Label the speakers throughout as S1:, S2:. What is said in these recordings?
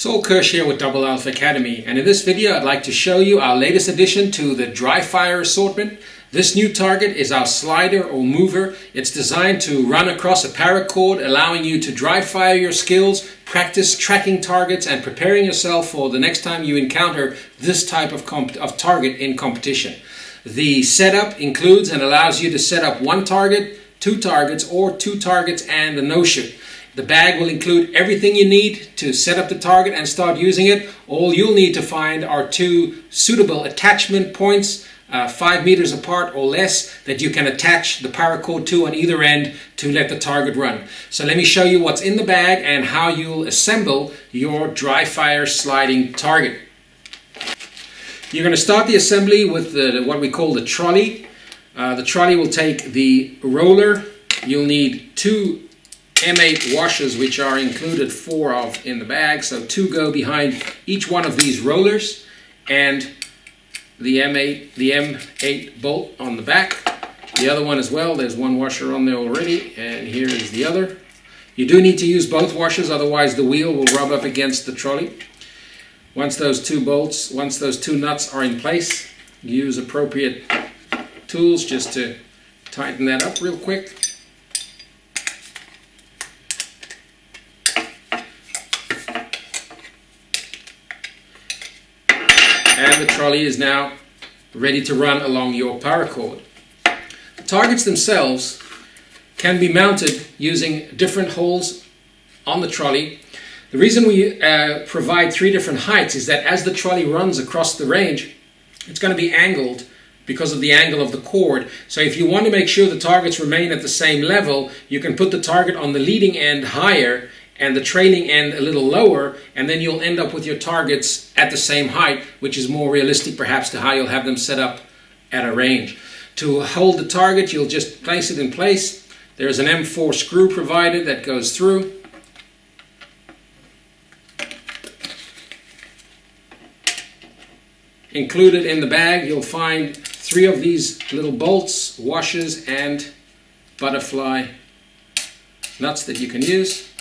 S1: Sol Kirsch here with Double Alpha Academy, and in this video I'd like to show you our latest addition to the dry fire assortment. This new target is our slider or mover. It's designed to run across a paracord, allowing you to dry fire your skills, practice tracking targets, and preparing yourself for the next time you encounter this type of target in competition. The setup includes and allows you to set up one target, two targets, or two targets and a no-shoot. The bag will include everything you need to set up the target and start using it. All you'll need to find are two suitable attachment points, 5 meters apart or less, that you can attach the paracord to on either end to let the target run. So let me show you what's in the bag and how you'll assemble your dry fire sliding target. You're going to start the assembly with what we call the trolley. The trolley will take the roller. You'll need two M8 washers, which are included 4 of in the bag, so 2 go behind each one of these rollers, and the M8 bolt on the back. The other one as well, there's one washer on there already, and here is the other. You do need to use both washers, otherwise the wheel will rub up against the trolley. Once those two nuts are in place, use appropriate tools just to tighten that up real quick. And the trolley is now ready to run along your paracord. The targets themselves can be mounted using different holes on the trolley. The reason we provide 3 different heights is that as the trolley runs across the range, it's going to be angled because of the angle of the cord. So if you want to make sure the targets remain at the same level, you can put the target on the leading end higher and the trailing end a little lower, and then you'll end up with your targets at the same height, which is more realistic perhaps to how you'll have them set up at a range. To hold the target, you'll just place it in place. There's an M4 screw provided that goes through. Included in the bag, you'll find 3 of these little bolts, washers, and butterfly nuts that you can use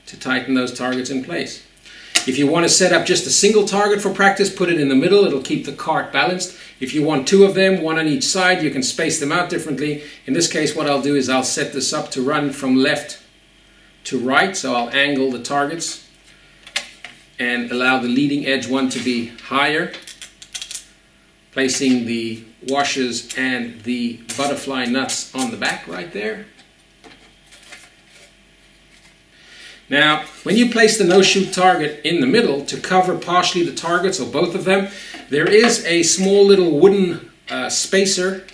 S1: to tighten those targets in place. If you want to set up just a single target for practice, put it in the middle. It'll keep the cart balanced. If you want 2 of them, 1 on each side, you can space them out differently. In this case, what I'll do is I'll set this up to run from left to right. So I'll angle the targets and allow the leading edge one to be higher, placing the washers and the butterfly nuts on the back right there. Now, when you place the no-shoot target in the middle to cover partially the targets or both of them, there is a small little wooden spacer,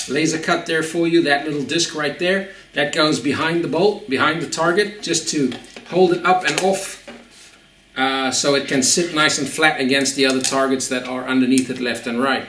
S1: laser cut there for you, that little disc right there, that goes behind the bolt, behind the target, just to hold it up and off so it can sit nice and flat against the other targets that are underneath it left and right.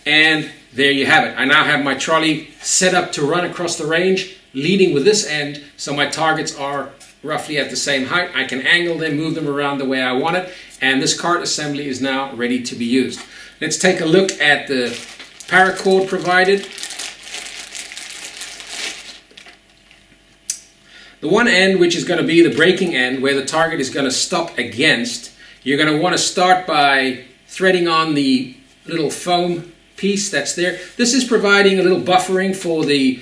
S1: And there you have it. I now have my trolley set up to run across the range, leading with this end, so my targets are roughly at the same height. I can angle them, move them around the way I want it, and this cart assembly is now ready to be used. Let's take a look at the paracord provided. The one end, which is going to be the braking end, where the target is going to stop against, you're going to want to start by threading on the little foam piece that's there. This is providing a little buffering for the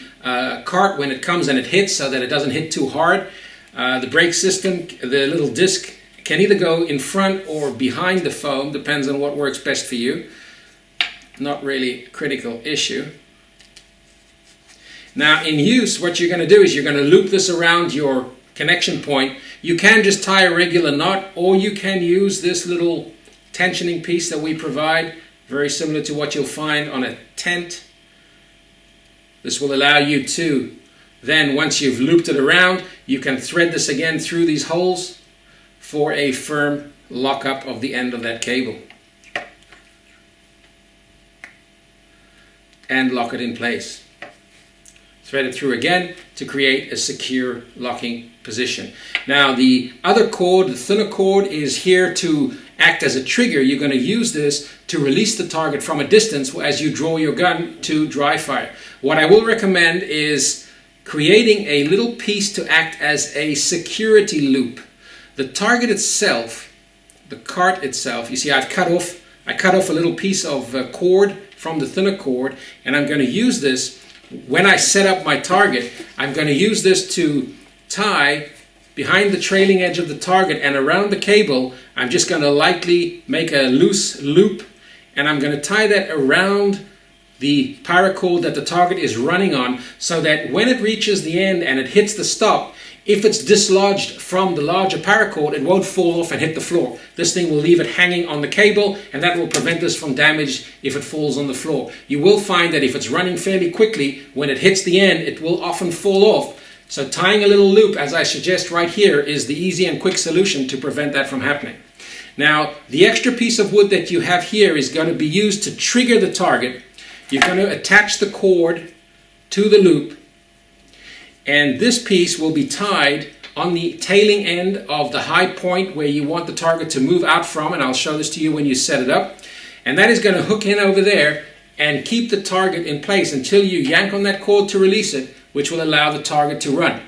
S1: cart when it comes and it hits, so that it doesn't hit too hard. The brake system, the little disc, can either go in front or behind the foam, depends on what works best for you. Not really a critical issue. Now in use, what you're going to do is you're going to loop this around your connection point. You can just tie a regular knot, or you can use this little tensioning piece that we provide, very similar to what you'll find on a tent. This will allow you to then, once you've looped it around, you can thread this again through these holes for a firm lockup of the end of that cable and lock it in place. Thread it through again to create a secure locking position. Now the other cord, the thinner cord, is here to act as a trigger. You're going to use this to release the target from a distance as you draw your gun to dry fire. What I will recommend is creating a little piece to act as a security loop. The target itself, the cart itself, you see I cut off a little piece of cord from the thinner cord, and I'm going to use this when I set up my target. I'm going to use this to tie behind the trailing edge of the target, and around the cable I'm just going to lightly make a loose loop, and I'm going to tie that around the paracord that the target is running on, so that when it reaches the end and it hits the stop, if it's dislodged from the larger paracord, it won't fall off and hit the floor. This thing will leave it hanging on the cable, and that will prevent us from damage if it falls on the floor. You will find that if it's running fairly quickly, when it hits the end, it will often fall off. So tying a little loop, as I suggest right here, is the easy and quick solution to prevent that from happening. Now, the extra piece of wood that you have here is going to be used to trigger the target. You're going to attach the cord to the loop, and this piece will be tied on the tailing end of the high point where you want the target to move out from, and I'll show this to you when you set it up. And that is going to hook in over there and keep the target in place until you yank on that cord to release it, which will allow the target to run.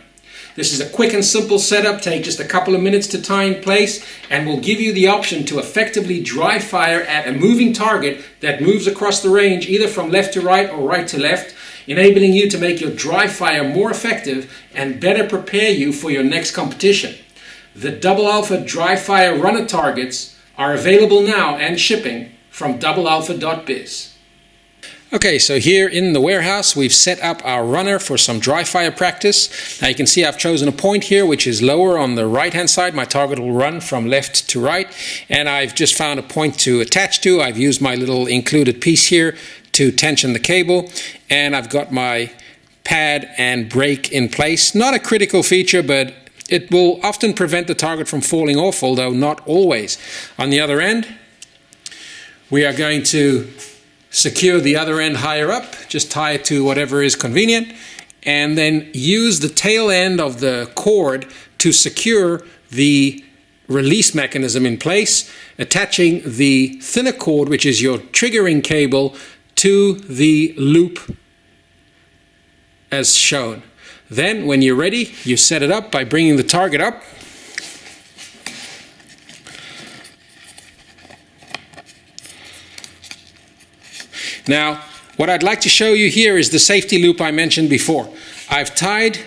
S1: This is a quick and simple setup, take just a couple of minutes to tie in place, and will give you the option to effectively dry fire at a moving target that moves across the range either from left to right or right to left, enabling you to make your dry fire more effective and better prepare you for your next competition. The Double Alpha dry fire runner targets are available now and shipping from doublealpha.biz. Okay, so here in the warehouse we've set up our runner for some dry fire practice. Now you can see I've chosen a point here which is lower on the right hand side. My target will run from left to right, and I've just found a point to attach to. I've used my little included piece here to tension the cable, and I've got my pad and brake in place. Not a critical feature, but it will often prevent the target from falling off, although not always. On the other end, we are going to secure the other end higher up, just tie it to whatever is convenient, and then use the tail end of the cord to secure the release mechanism in place, attaching the thinner cord, which is your triggering cable, to the loop as shown. Then when you're ready, you set it up by bringing the target up. Now, what I'd like to show you here is the safety loop I mentioned before. I've tied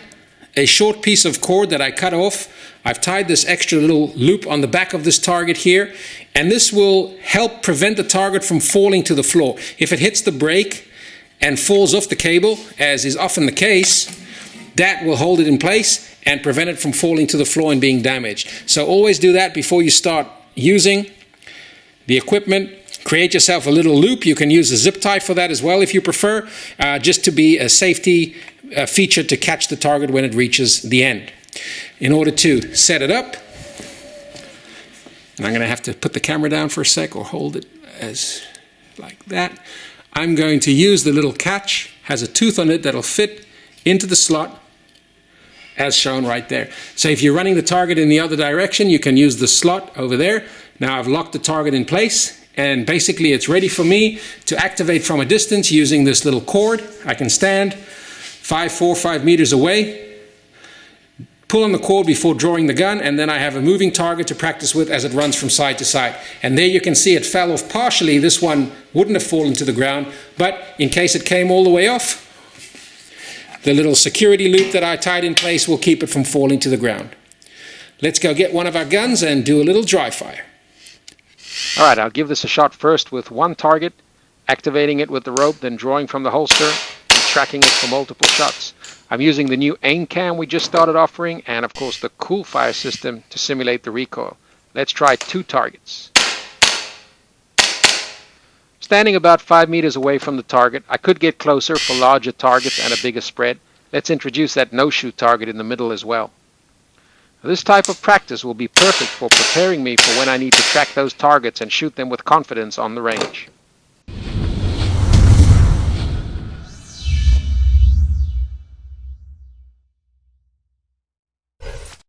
S1: a short piece of cord that I cut off. I've tied this extra little loop on the back of this target here, and this will help prevent the target from falling to the floor. If it hits the brake and falls off the cable, as is often the case, that will hold it in place and prevent it from falling to the floor and being damaged. So always do that before you start using the equipment. Create yourself a little loop. You can use a zip tie for that as well if you prefer, just to be a safety feature to catch the target when it reaches the end. In order to set it up, and I'm going to have to put the camera down for a sec or hold it as like that. I'm going to use the little catch. Has a tooth on it that'll fit into the slot as shown right there. So if you're running the target in the other direction, you can use the slot over there. Now I've locked the target in place, and basically it's ready for me to activate from a distance using this little cord. I can stand 4 or 5 meters away, pull on the cord before drawing the gun, and then I have a moving target to practice with as it runs from side to side. And there you can see it fell off partially. This one wouldn't have fallen to the ground, but in case it came all the way off, the little security loop that I tied in place will keep it from falling to the ground. Let's go get one of our guns and do a little dry fire.
S2: All right, I'll give this a shot first with one target, activating it with the rope, then drawing from the holster and tracking it for multiple shots. I'm using the new aim cam we just started offering, and of course the cool fire system to simulate the recoil. Let's try 2 targets. Standing about 5 meters away from the target, I could get closer for larger targets and a bigger spread. Let's introduce that no-shoot target in the middle as well. This type of practice will be perfect for preparing me for when I need to track those targets and shoot them with confidence on the range.